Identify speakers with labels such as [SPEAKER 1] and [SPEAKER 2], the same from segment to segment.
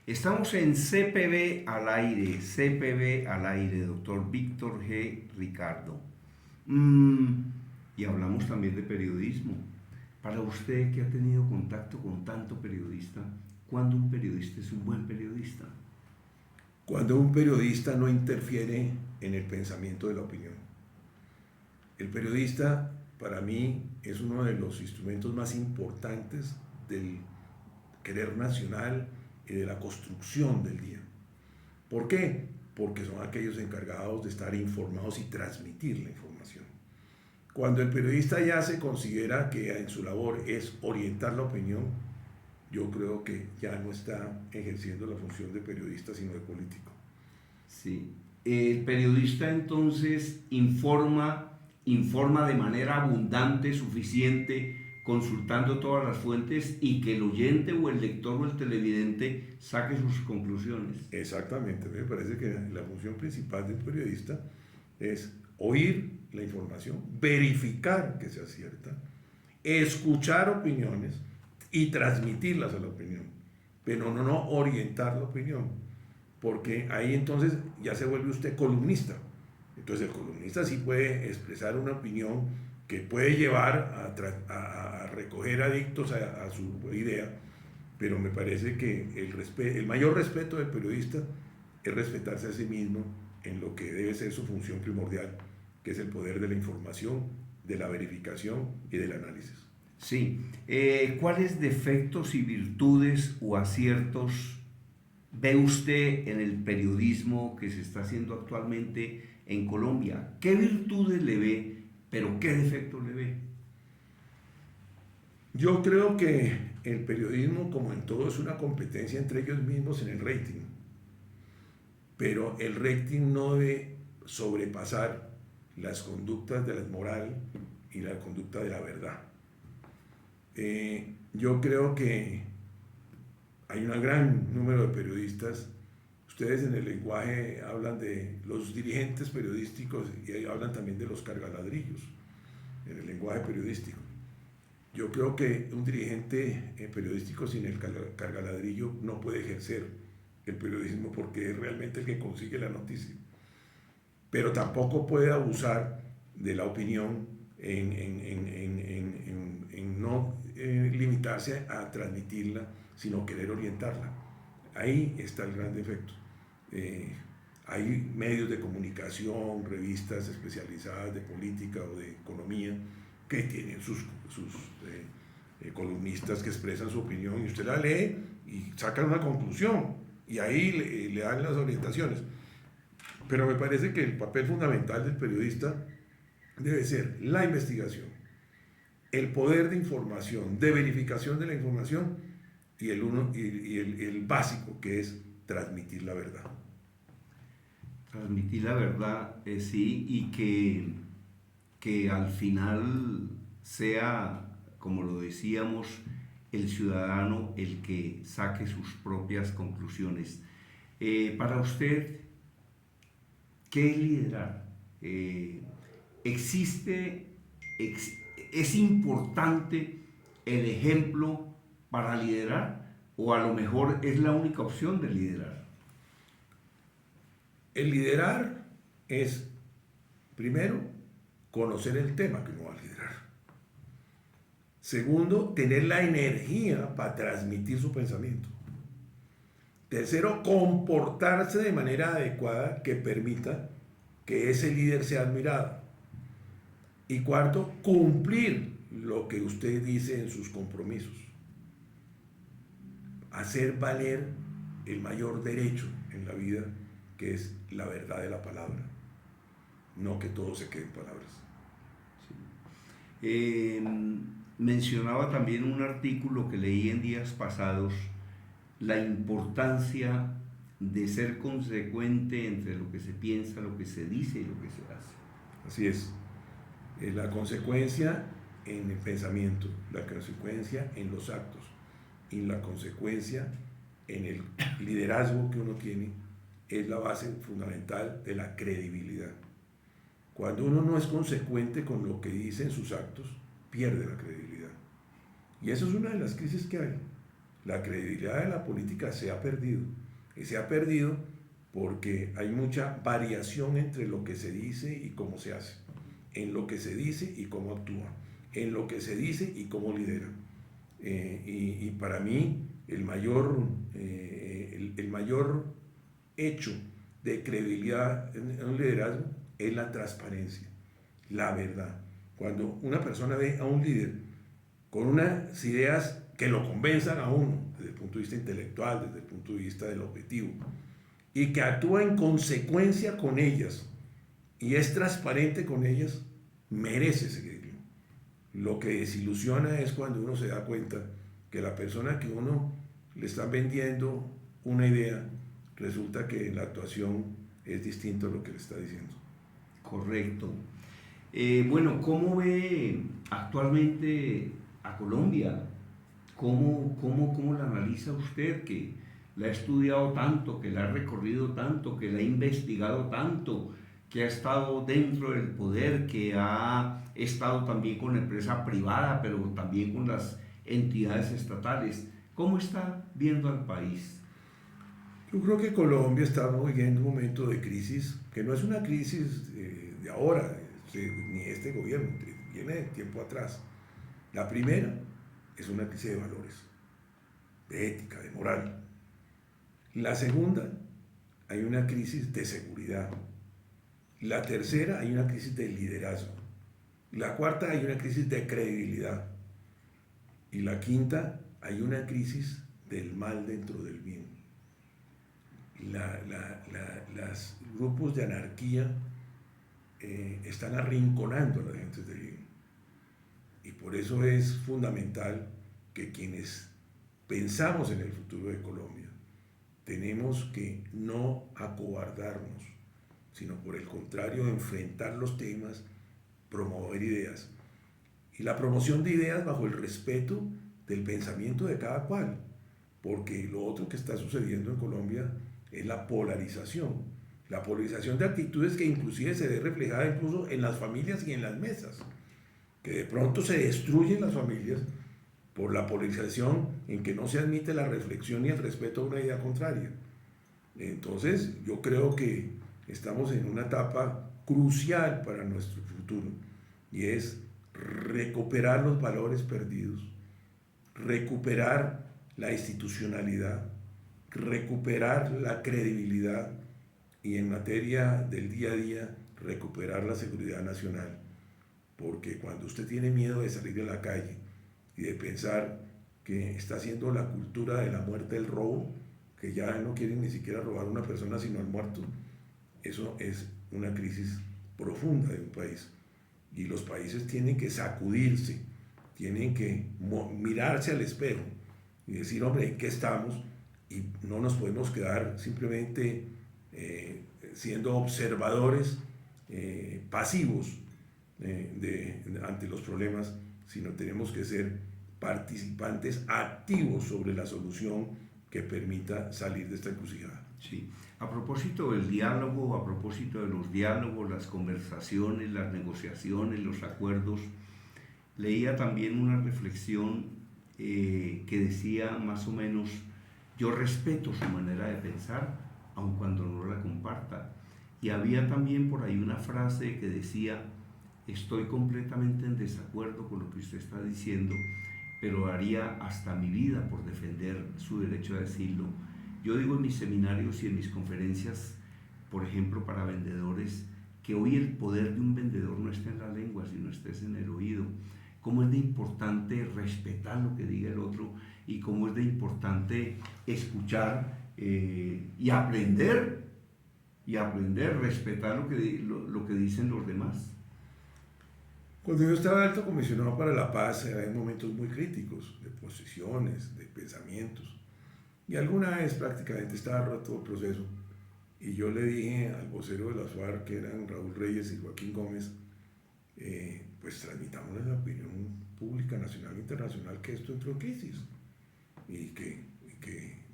[SPEAKER 1] Estamos en CPB al aire, doctor Víctor G. Ricardo. Mm, y hablamos también de periodismo. Para usted que ha tenido contacto con tanto periodista, ¿cuándo un periodista es un buen periodista?
[SPEAKER 2] Cuando un periodista no interfiere en el pensamiento de la opinión. El periodista, para mí, es uno de los instrumentos más importantes del querer nacional y de la construcción del día. ¿Por qué? Porque son aquellos encargados de estar informados y transmitir la información. Cuando el periodista ya se considera que en su labor es orientar la opinión, yo creo que ya no está ejerciendo la función de periodista, sino de político.
[SPEAKER 1] Sí. El periodista entonces informa de manera abundante, suficiente, consultando todas las fuentes y que el oyente o el lector o el televidente saque sus conclusiones.
[SPEAKER 2] Exactamente, me parece que la función principal del periodista es oír la información, verificar que sea cierta, escuchar opiniones y transmitirlas a la opinión, pero no orientar la opinión, porque ahí entonces ya se vuelve usted columnista. Entonces el columnista sí puede expresar una opinión que puede llevar a recoger adictos a su idea, pero me parece que el mayor respeto del periodista es respetarse a sí mismo en lo que debe ser su función primordial, que es el poder de la información, de la verificación y del análisis.
[SPEAKER 1] Sí. ¿Cuáles defectos y virtudes o aciertos ve usted en el periodismo que se está haciendo actualmente en Colombia? ¿Qué virtudes le ve, pero qué defectos le ve?
[SPEAKER 2] Yo creo que el periodismo, como en todo, es una competencia entre ellos mismos en el rating, pero el rating no debe sobrepasar las conductas de la moral y la conducta de la verdad. Yo creo que hay un gran número de periodistas. Ustedes en el lenguaje hablan de los dirigentes periodísticos y hablan también de los cargaladrillos en el lenguaje periodístico. Yo creo que un dirigente periodístico sin el cargaladrillo no puede ejercer el periodismo porque es realmente el que consigue la noticia. Pero tampoco puede abusar de la opinión en no limitarse a transmitirla, sino querer orientarla. Ahí está el gran defecto. Hay medios de comunicación, revistas especializadas de política o de economía que tienen sus columnistas que expresan su opinión y usted la lee y saca una conclusión y ahí le dan las orientaciones. Pero me parece que el papel fundamental del periodista debe ser la investigación, el poder de información, de verificación de la información y el básico que es transmitir la verdad.
[SPEAKER 1] Transmitir la verdad, sí, y que al final sea, como lo decíamos, el ciudadano el que saque sus propias conclusiones. Para usted, ¿qué es liderar? Existe, es importante el ejemplo para liderar o a lo mejor es la única opción de liderar.
[SPEAKER 2] El liderar es, primero, conocer el tema que uno va a liderar. Segundo, tener la energía para transmitir su pensamiento. Tercero, comportarse de manera adecuada que permita que ese líder sea admirado. Y cuarto, cumplir lo que usted dice en sus compromisos. Hacer valer el mayor derecho en la vida, que es la verdad de la palabra. No que todo se quede en palabras.
[SPEAKER 1] Sí. Mencionaba también un artículo que leí en días pasados, la importancia de ser consecuente entre lo que se piensa, lo que se dice y lo que se hace.
[SPEAKER 2] Así es. La consecuencia en el pensamiento, la consecuencia en los actos y la consecuencia en el liderazgo que uno tiene es la base fundamental de la credibilidad. Cuando uno no es consecuente con lo que dice en sus actos, pierde la credibilidad. Y eso es una de las crisis que hay. la credibilidad de la política se ha perdido. Y se ha perdido porque hay mucha variación entre lo que se dice y cómo se hace, en lo que se dice y cómo actúa, en lo que se dice y cómo lidera. Y para mí el mayor hecho de credibilidad en un liderazgo es la transparencia, la verdad. Cuando una persona ve a un líder con unas ideas que lo convenzan a uno desde el punto de vista intelectual, desde el punto de vista del objetivo, y que actúa en consecuencia con ellas y es transparente con ellas, merece seguirlo. Lo que desilusiona es cuando uno se da cuenta que la persona que uno le está vendiendo una idea, resulta que la actuación es distinto a lo que le está diciendo.
[SPEAKER 1] Correcto. Bueno, ¿cómo ve actualmente a Colombia? ¿Cómo la analiza usted, que la ha estudiado tanto, que la ha recorrido tanto, que la ha investigado tanto, que ha estado dentro del poder, que ha estado también con la empresa privada, pero también con las entidades estatales? ¿Cómo está viendo al país?
[SPEAKER 2] Yo creo que Colombia está viviendo un momento de crisis, que no es una crisis de ahora, ni este gobierno, viene de tiempo atrás. La primera es una crisis de valores, de ética, de moral. La segunda, hay una crisis de seguridad. La tercera, hay una crisis de liderazgo. La cuarta, hay una crisis de credibilidad. Y la quinta, hay una crisis del mal dentro del bien. Los grupos de anarquía están arrinconando a las gentes de bien. Y por eso es fundamental que quienes pensamos en el futuro de Colombia tenemos que no acobardarnos, sino por el contrario, enfrentar los temas, promover ideas. Y la promoción de ideas bajo el respeto del pensamiento de cada cual, porque lo otro que está sucediendo en Colombia es la polarización de actitudes que inclusive se ve reflejada incluso en las familias y en las mesas, que de pronto se destruyen las familias por la polarización en que no se admite la reflexión y el respeto a una idea contraria. Entonces yo creo que estamos en una etapa crucial para nuestro futuro y es recuperar los valores perdidos, recuperar la institucionalidad, recuperar la credibilidad y en materia del día a día recuperar la seguridad nacional, porque cuando usted tiene miedo de salir a la calle y de pensar que está haciendo la cultura de la muerte, del robo, que ya no quieren ni siquiera robar a una persona sino al muerto, eso es una crisis profunda de un país. Y los países tienen que sacudirse, tienen que mirarse al espejo y decir, hombre, ¿en qué estamos? Y no nos podemos quedar simplemente siendo observadores pasivos ante los problemas, sino tenemos que ser participantes activos sobre la solución que permita salir de esta encrucijada.
[SPEAKER 1] Sí. A propósito del diálogo, a propósito de los diálogos, las conversaciones, las negociaciones, los acuerdos, leía también una reflexión que decía más o menos: yo respeto su manera de pensar, aun cuando no la comparta. Y había también por ahí una frase que decía: estoy completamente en desacuerdo con lo que usted está diciendo, pero haría hasta mi vida por defender su derecho a decirlo. Yo digo en mis seminarios y en mis conferencias, por ejemplo, para vendedores, que hoy el poder de un vendedor no está en la lengua, sino está en el oído. Cómo es de importante respetar lo que diga el otro y cómo es de importante escuchar y aprender, respetar lo que dicen los demás.
[SPEAKER 2] Cuando yo estaba alto comisionado para la paz, había momentos muy críticos de posiciones, de pensamientos. Y alguna vez prácticamente estaba roto el proceso. Y yo le dije al vocero de las FARC, que eran Raúl Reyes y Joaquín Gómez, pues transmitamos la opinión pública, nacional e internacional, que esto entró en crisis. Y que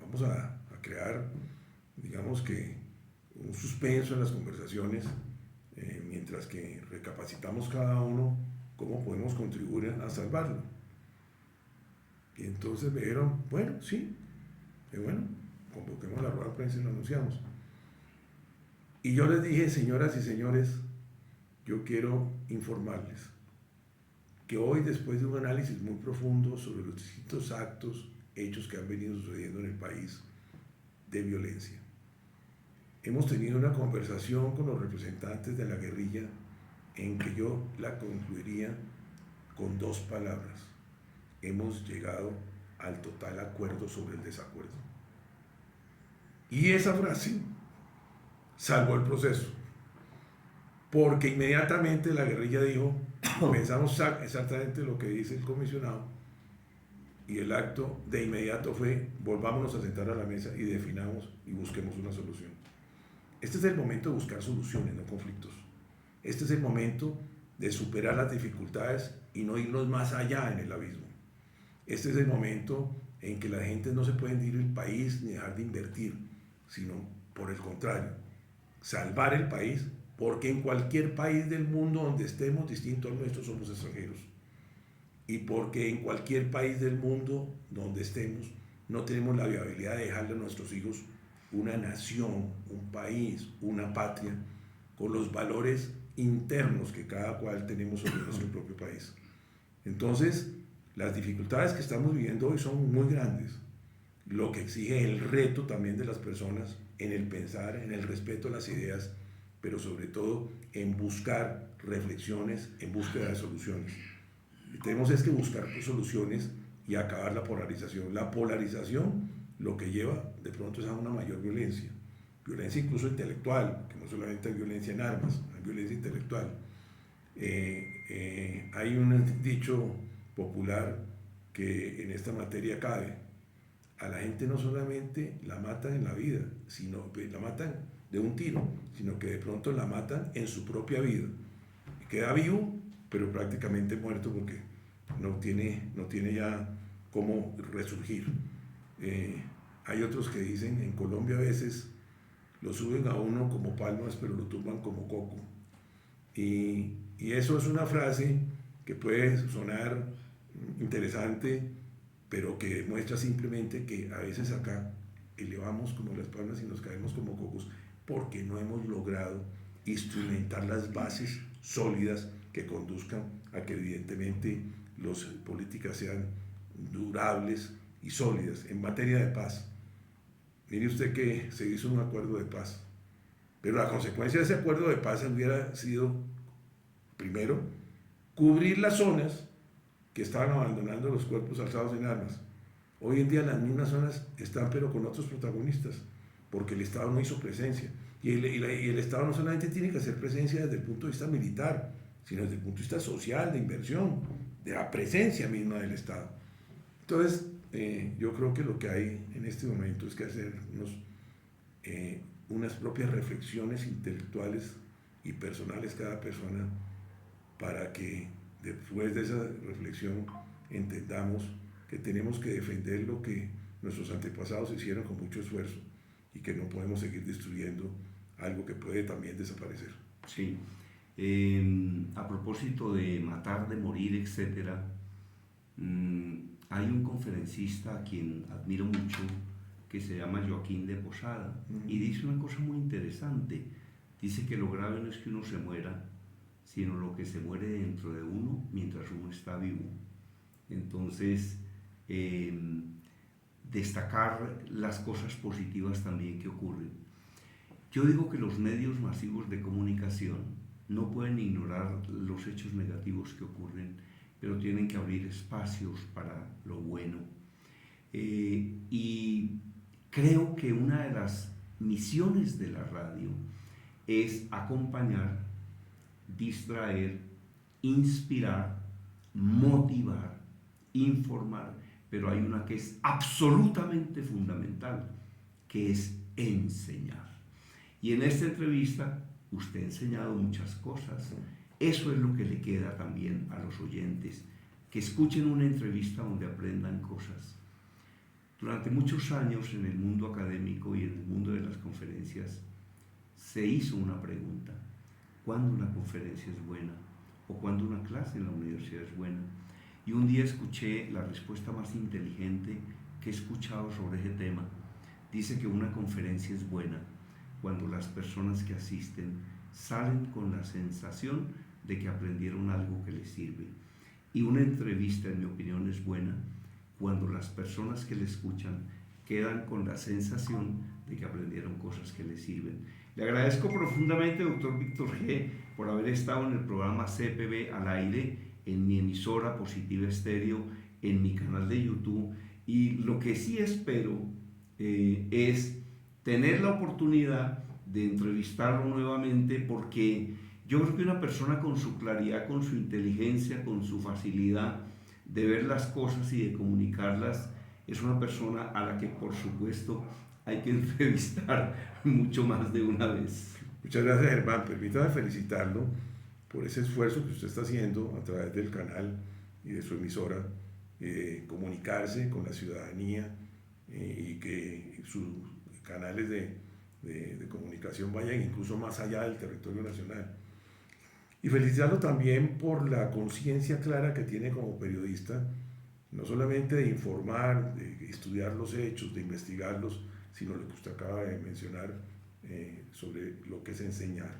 [SPEAKER 2] vamos a crear, digamos que, un suspenso en las conversaciones, mientras que recapacitamos cada uno cómo podemos contribuir a salvarlo. Y entonces me dijeron, bueno, sí, bueno, convoquemos la rueda de prensa y lo anunciamos. Y yo les dije, señoras y señores, yo quiero informarles que hoy, después de un análisis muy profundo sobre los distintos actos, hechos que han venido sucediendo en el país de violencia, hemos tenido una conversación con los representantes de la guerrilla en que yo la concluiría con 2 palabras. Hemos llegado al total acuerdo sobre el desacuerdo. Y esa frase salvó el proceso, porque inmediatamente la guerrilla dijo, pensamos exactamente lo que dice el comisionado, y el acto de inmediato fue, volvámonos a sentar a la mesa y definamos y busquemos una solución. Este es el momento de buscar soluciones, no conflictos. Este es el momento de superar las dificultades y no irnos más allá en el abismo. Este es el momento en que la gente no se puede ir del país ni dejar de invertir, sino por el contrario, salvar el país, porque en cualquier país del mundo donde estemos distinto al nuestro somos extranjeros. Y porque en cualquier país del mundo donde estemos no tenemos la viabilidad de dejarle a nuestros hijos una nación, un país, una patria, con los valores internos que cada cual tenemos sobre nuestro propio país. Entonces, las dificultades que estamos viviendo hoy son muy grandes, lo que exige el reto también de las personas en el pensar, en el respeto a las ideas, pero sobre todo en buscar reflexiones, en búsqueda de soluciones. Y tenemos es que buscar soluciones y acabar la polarización. La polarización lo que lleva de pronto es a una mayor violencia, violencia incluso intelectual, que no solamente hay violencia en armas, hay violencia intelectual. Hay un dicho popular que en esta materia cabe: a la gente no solamente la matan en la vida, sino la matan de un tiro, sino que de pronto la matan en su propia vida. Queda vivo, pero prácticamente muerto porque no tiene ya cómo resurgir. Hay otros que dicen, en Colombia a veces lo suben a uno como palmas, pero lo tumban como coco. Y eso es una frase que puede sonar interesante, pero que muestra simplemente que a veces acá elevamos como las palmas y nos caemos como cocos porque no hemos logrado instrumentar las bases sólidas que conduzcan a que evidentemente las políticas sean durables y sólidas. En materia de paz, mire usted que se hizo un acuerdo de paz, pero la consecuencia de ese acuerdo de paz hubiera sido, primero, cubrir las zonas que estaban abandonando los cuerpos alzados en armas. Hoy en día las mismas zonas están pero con otros protagonistas, porque el Estado no hizo presencia. Y el Estado no solamente tiene que hacer presencia desde el punto de vista militar, sino desde el punto de vista social, de inversión, de la presencia misma del Estado. Entonces, yo creo que lo que hay en este momento es que hacer unas propias reflexiones intelectuales y personales cada persona, para que después de esa reflexión entendamos que tenemos que defender lo que nuestros antepasados hicieron con mucho esfuerzo y que no podemos seguir destruyendo algo que puede también desaparecer.
[SPEAKER 1] Sí. A propósito de matar, de morir, etc., hay un conferencista a quien admiro mucho que se llama Joaquín de Posada y dice una cosa muy interesante. Dice que lo grave no es que uno se muera, sino lo que se muere dentro de uno mientras uno está vivo. Entonces, destacar las cosas positivas también que ocurren. Yo digo que los medios masivos de comunicación no pueden ignorar los hechos negativos que ocurren, pero tienen que abrir espacios para lo bueno. Y creo que una de las misiones de la radio es acompañar, distraer, inspirar, motivar, informar, pero hay una que es absolutamente fundamental, que es enseñar. Y en esta entrevista usted ha enseñado muchas cosas. Eso es lo que le queda también a los oyentes, que escuchen una entrevista donde aprendan cosas. Durante muchos años en el mundo académico y en el mundo de las conferencias se hizo una pregunta: ¿cuándo una conferencia es buena? ¿O cuándo una clase en la universidad es buena? Y un día escuché la respuesta más inteligente que he escuchado sobre ese tema. Dice que una conferencia es buena cuando las personas que asisten salen con la sensación de que aprendieron algo que les sirve. Y una entrevista, en mi opinión, es buena cuando las personas que le escuchan quedan con la sensación de que aprendieron cosas que les sirven. Le agradezco profundamente, doctor Víctor G., por haber estado en el programa CPB al aire, en mi emisora Positiva Estéreo, en mi canal de YouTube. Y lo que sí espero es tener la oportunidad de entrevistarlo nuevamente, porque yo creo que una persona con su claridad, con su inteligencia, con su facilidad de ver las cosas y de comunicarlas, es una persona a la que por supuesto hay que entrevistar mucho más de una vez.
[SPEAKER 2] Muchas gracias, Germán. Permítame felicitarlo por ese esfuerzo que usted está haciendo a través del canal y de su emisora, comunicarse con la ciudadanía y que sus canales de comunicación vayan incluso más allá del territorio nacional. Y felicitarlo también por la conciencia clara que tiene como periodista, no solamente de informar, de estudiar los hechos, de investigarlos, sino lo que usted acaba de mencionar sobre lo que es enseñar.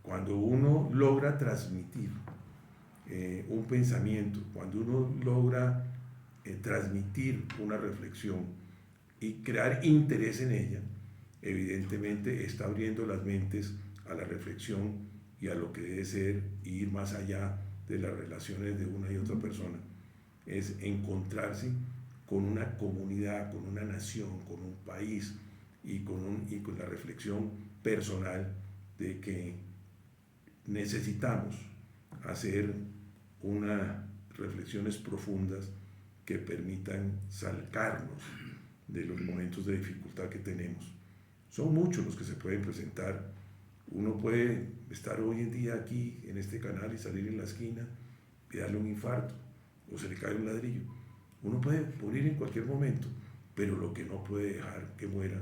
[SPEAKER 2] Cuando uno logra transmitir un pensamiento, cuando uno logra transmitir una reflexión y crear interés en ella, evidentemente está abriendo las mentes a la reflexión y a lo que debe ser ir más allá de las relaciones de una y otra persona. Es encontrarse con una comunidad, con una nación, con un país y con la reflexión personal de que necesitamos hacer unas reflexiones profundas que permitan sacarnos de los momentos de dificultad que tenemos. Son muchos los que se pueden presentar. Uno puede estar hoy en día aquí en este canal y salir en la esquina y darle un infarto o se le cae un ladrillo. Uno puede morir en cualquier momento, pero lo que no puede dejar que muera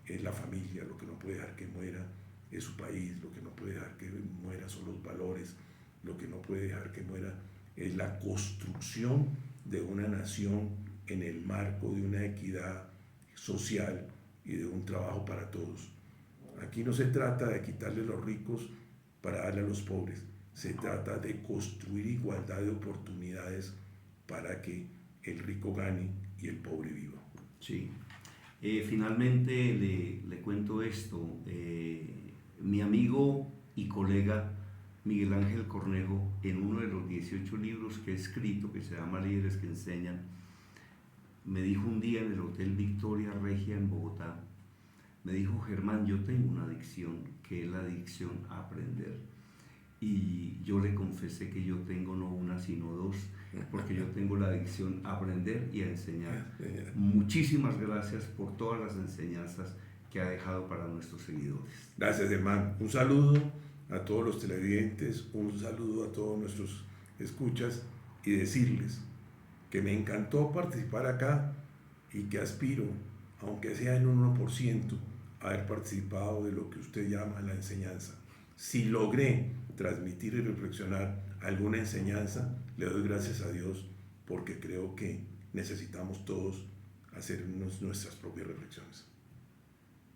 [SPEAKER 2] es la familia, lo que no puede dejar que muera es su país, lo que no puede dejar que muera son los valores, lo que no puede dejar que muera es la construcción de una nación en el marco de una equidad social y de un trabajo para todos. Aquí no se trata de quitarle a los ricos para darle a los pobres, se trata de construir igualdad de oportunidades para que el rico gane y el pobre viva.
[SPEAKER 1] Sí. Finalmente le cuento esto. Mi amigo y colega Miguel Ángel Cornejo, en uno de los 18 libros que he escrito, que se llama Líderes que Enseñan, me dijo un día en el Hotel Victoria Regia en Bogotá, me dijo: Germán, yo tengo una adicción, que es la adicción a aprender. Y yo le confesé que yo tengo no una sino dos, porque yo tengo la adicción a aprender y a enseñar. Muchísimas gracias por todas las enseñanzas que ha dejado para nuestros seguidores.
[SPEAKER 2] Gracias, Germán. Un saludo a todos los televidentes, un saludo a todos nuestros escuchas y decirles que me encantó participar acá y que aspiro, aunque sea en un 1%, a haber participado de lo que usted llama la enseñanza. Si logré transmitir y reflexionar alguna enseñanza, le doy gracias a Dios, porque creo que necesitamos todos hacer nuestras propias reflexiones.